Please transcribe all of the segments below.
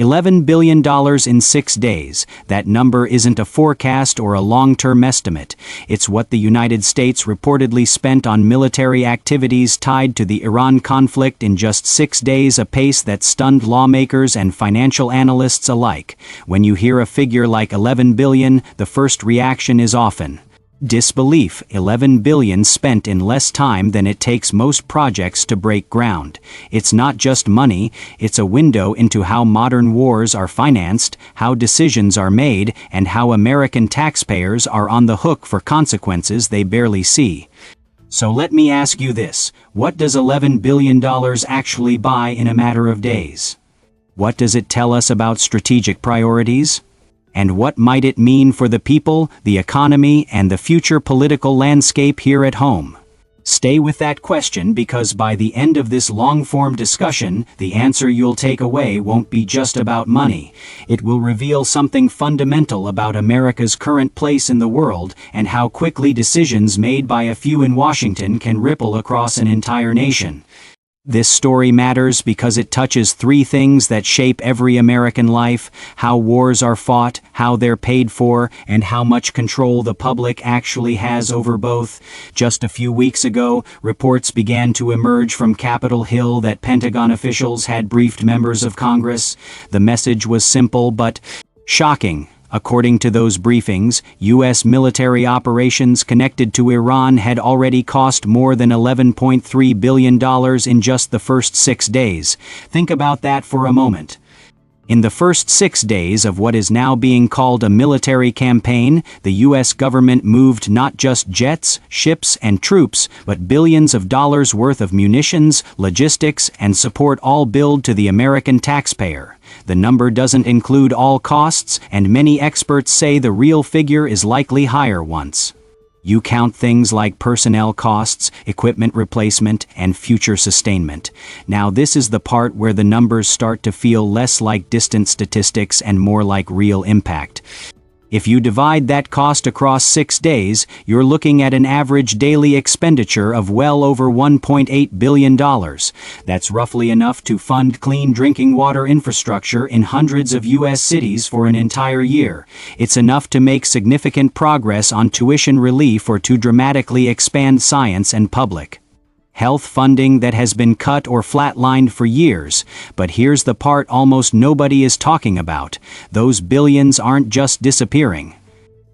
$11 billion in 6 days. That number isn't a forecast or a long-term estimate. It's what the United States reportedly spent on military activities tied to the Iran conflict in just 6 days, a pace that stunned lawmakers and financial analysts alike. When you hear a figure like 11 billion, the first reaction is often disbelief. 11 billion spent in less time than it takes most projects to break ground. It's not just money, it's a window into how modern wars are financed, how decisions are made, and how American taxpayers are on the hook for consequences they barely see. So let me ask you this: what does $11 billion actually buy in a matter of days? What does it tell us about strategic priorities? And what might it mean for the people, the economy, and the future political landscape here at home? Stay with that question, because by the end of this long-form discussion, the answer you'll take away won't be just about money. It will reveal something fundamental about America's current place in the world and how quickly decisions made by a few in Washington can ripple across an entire nation. This story matters because it touches three things that shape every American life: how wars are fought, how they're paid for, and how much control the public actually has over both. Just a few weeks ago, reports began to emerge from Capitol Hill that Pentagon officials had briefed members of Congress. The message was simple but shocking. According to those briefings, U.S. military operations connected to Iran had already cost more than $11.3 billion in just the first 6 days. Think about that for a moment. In the first 6 days of what is now being called a military campaign, the U.S. government moved not just jets, ships, and troops, but billions of dollars worth of munitions, logistics, and support, all billed to the American taxpayer. The number doesn't include all costs, and many experts say the real figure is likely higher once you count things like personnel costs, equipment replacement, and future sustainment. Now this is the part where the numbers start to feel less like distant statistics and more like real impact. If you divide that cost across 6 days, you're looking at an average daily expenditure of well over $1.8 billion. That's roughly enough to fund clean drinking water infrastructure in hundreds of U.S. cities for an entire year. It's enough to make significant progress on tuition relief or to dramatically expand science and public health funding that has been cut or flatlined for years. But here's the part almost nobody is talking about: those billions aren't just disappearing.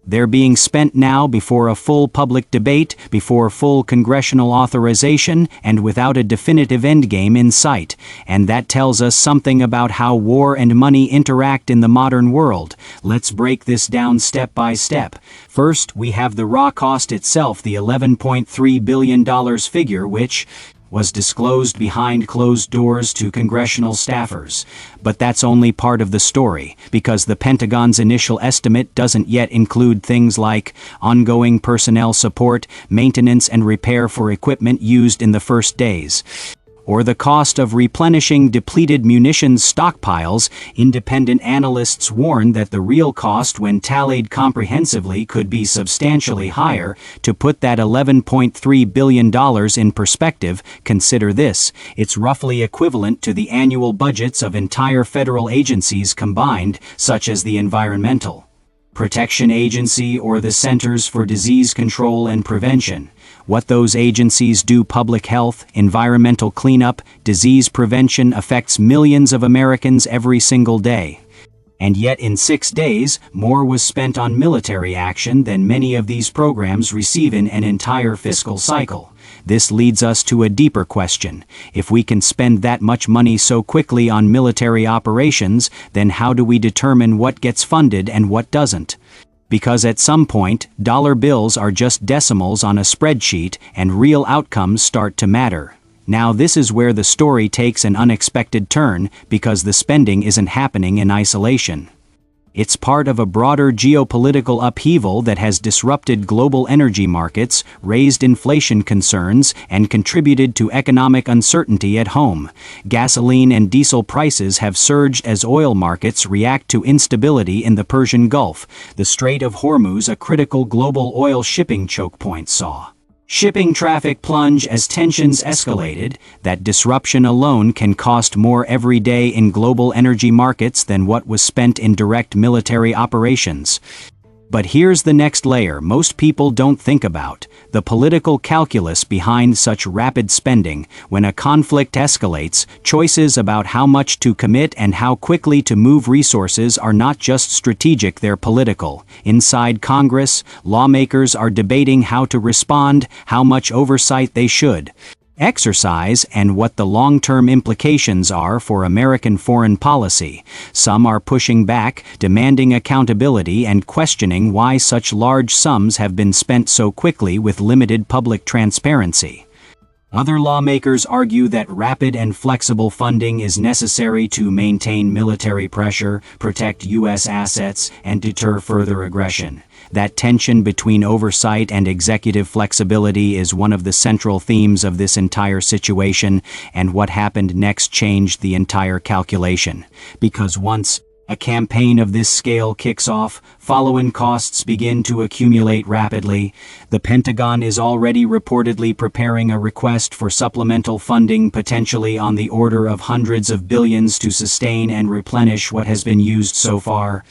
They're being spent now before a full public debate, before full congressional authorization, and without a definitive endgame in sight. And that tells us something about how war and money interact in the modern world. Let's break this down step by step. First, we have the raw cost itself, the $11.3 billion figure, which was disclosed behind closed doors to congressional staffers. But that's only part of the story, because the Pentagon's initial estimate doesn't yet include things like ongoing personnel support, maintenance and repair for equipment used in the first days, or the cost of replenishing depleted munitions stockpiles. Independent analysts warn that the real cost, when tallied comprehensively, could be substantially higher. To put that $11.3 billion in perspective, consider this: it's roughly equivalent to the annual budgets of entire federal agencies combined, such as the Environmental Protection Agency or the Centers for Disease Control and Prevention. What those agencies do, public health, environmental cleanup, disease prevention, affects millions of Americans every single day. And yet in 6 days, more was spent on military action than many of these programs receive in an entire fiscal cycle. This leads us to a deeper question. If we can spend that much money so quickly on military operations, then how do we determine what gets funded and what doesn't? Because at some point, dollar bills are just decimals on a spreadsheet, and real outcomes start to matter. Now this is where the story takes an unexpected turn, because the spending isn't happening in isolation. It's part of a broader geopolitical upheaval that has disrupted global energy markets, raised inflation concerns, and contributed to economic uncertainty at home. Gasoline and diesel prices have surged as oil markets react to instability in the Persian Gulf. The Strait of Hormuz, a critical global oil shipping choke point, saw Shipping traffic plunge as tensions escalated. That disruption alone can cost more every day in global energy markets than what was spent in direct military operations. But here's the next layer most people don't think about: the political calculus behind such rapid spending. When a conflict escalates, choices about how much to commit and how quickly to move resources are not just strategic, they're political. Inside Congress, lawmakers are debating how to respond, how much oversight they should exercise, and what the long-term implications are for American foreign policy. Some are pushing back, demanding accountability and questioning why such large sums have been spent so quickly with limited public transparency. Other lawmakers argue that rapid and flexible funding is necessary to maintain military pressure, protect U.S. assets, and deter further aggression. That tension between oversight and executive flexibility is one of the central themes of this entire situation, and what happened next changed the entire calculation. Because once a campaign of this scale kicks off, follow-on costs begin to accumulate rapidly. The Pentagon is already reportedly preparing a request for supplemental funding, potentially on the order of hundreds of billions, to sustain and replenish what has been used so far.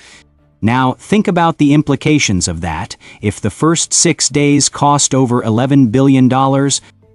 Now, think about the implications of that. If the first 6 days cost over $11 billion,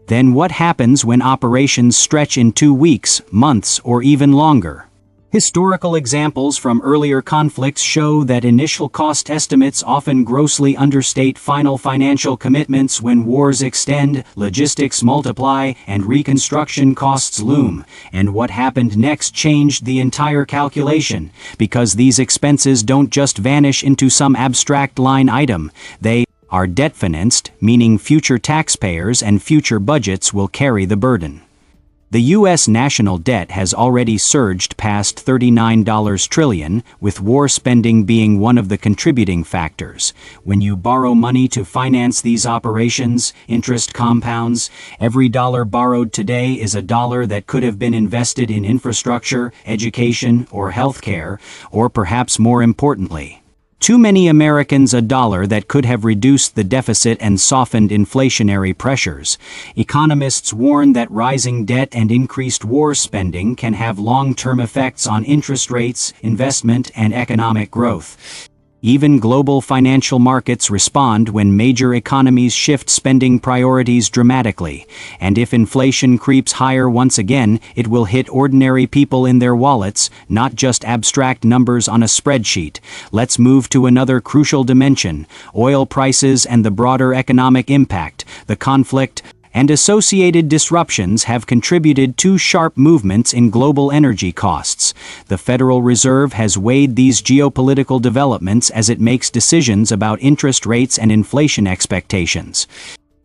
then what happens when operations stretch in 2 weeks, months, or even longer? Historical examples from earlier conflicts show that initial cost estimates often grossly understate final financial commitments. When wars extend, logistics multiply, and reconstruction costs loom. And what happened next changed the entire calculation, because these expenses don't just vanish into some abstract line item. They are debt-financed, meaning future taxpayers and future budgets will carry the burden. The U.S. national debt has already surged past $39 trillion, with war spending being one of the contributing factors. When you borrow money to finance these operations, interest compounds. Every dollar borrowed today is a dollar that could have been invested in infrastructure, education, or healthcare, or perhaps more importantly, too many Americans a dollar that could have reduced the deficit and softened inflationary pressures. Economists warn that rising debt and increased war spending can have long-term effects on interest rates, investment, and economic growth. Even global financial markets respond when major economies shift spending priorities dramatically. And if inflation creeps higher once again, it will hit ordinary people in their wallets, not just abstract numbers on a spreadsheet. Let's move to another crucial dimension: oil prices and the broader economic impact. The conflict and associated disruptions have contributed to sharp movements in global energy costs. The Federal Reserve has weighed these geopolitical developments as it makes decisions about interest rates and inflation expectations.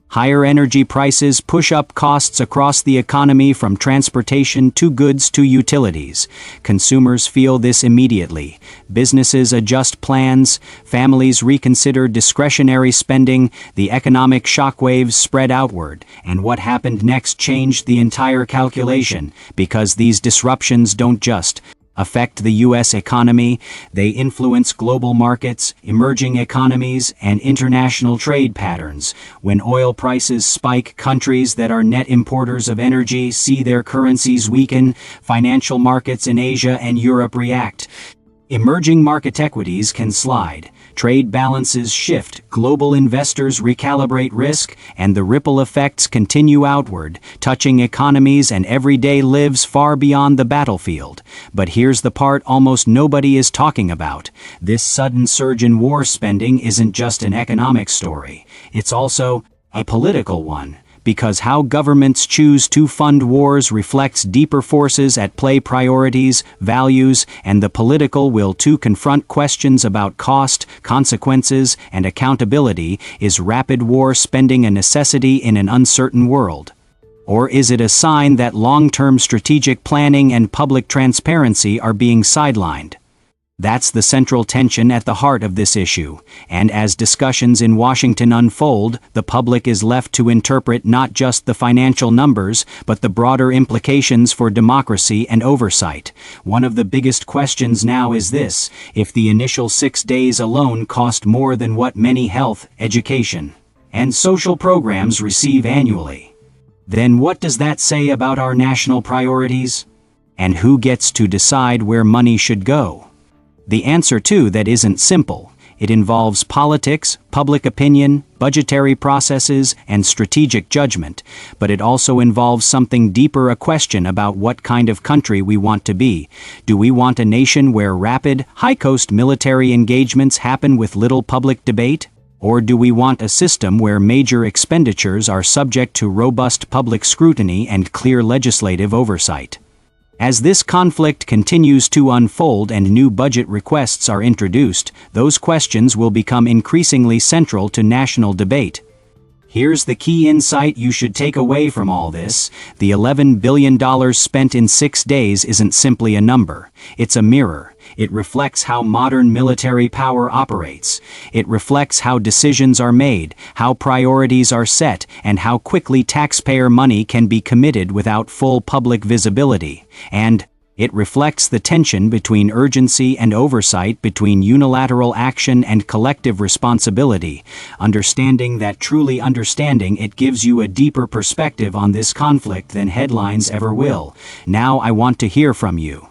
Higher energy prices push up costs across the economy, from transportation to goods to utilities. Consumers feel this immediately. Businesses adjust plans, families reconsider discretionary spending, the economic shockwaves spread outward, and what happened next changed the entire calculation, because these disruptions don't just affect the U.S. economy, they influence global markets, emerging economies, and international trade patterns. When oil prices spike, countries that are net importers of energy see their currencies weaken. Financial markets in Asia and Europe react. Emerging market equities can slide. Trade balances shift, global investors recalibrate risk, and the ripple effects continue outward, touching economies and everyday lives far beyond the battlefield. But here's the part almost nobody is talking about. This sudden surge in war spending isn't just an economic story. It's also a political one. Because how governments choose to fund wars reflects deeper forces at play: priorities, values, and the political will to confront questions about cost, consequences, and accountability. Is rapid war spending a necessity in an uncertain world? Or is it a sign that long-term strategic planning and public transparency are being sidelined? That's the central tension at the heart of this issue, and as discussions in Washington unfold, the public is left to interpret not just the financial numbers, but the broader implications for democracy and oversight. One of the biggest questions now is this: if the initial 6 days alone cost more than what many health, education, and social programs receive annually. Then what does that say about our national priorities? And who gets to decide where money should go? The answer to that isn't simple. It involves politics, public opinion, budgetary processes, and strategic judgment, but it also involves something deeper, a question about what kind of country we want to be. Do we want a nation where rapid, high-cost military engagements happen with little public debate? Or do we want a system where major expenditures are subject to robust public scrutiny and clear legislative oversight? As this conflict continues to unfold and new budget requests are introduced, those questions will become increasingly central to national debate. Here's the key insight you should take away from all this. The $11 billion spent in 6 days isn't simply a number. It's a mirror. It reflects how modern military power operates. It reflects how decisions are made, how priorities are set, and how quickly taxpayer money can be committed without full public visibility. And it reflects the tension between urgency and oversight, between unilateral action and collective responsibility. Understanding it gives you a deeper perspective on this conflict than headlines ever will. Now I want to hear from you.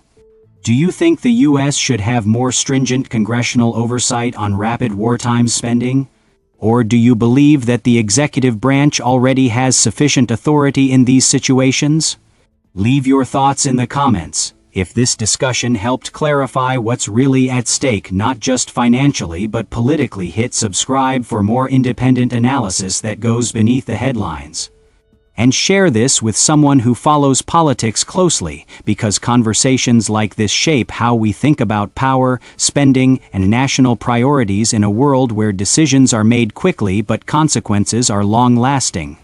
Do you think the U.S. should have more stringent congressional oversight on rapid wartime spending? Or do you believe that the executive branch already has sufficient authority in these situations? Leave your thoughts in the comments. If this discussion helped clarify what's really at stake, not just financially but politically, hit subscribe for more independent analysis that goes beneath the headlines. And share this with someone who follows politics closely, because conversations like this shape how we think about power, spending, and national priorities in a world where decisions are made quickly but consequences are long-lasting.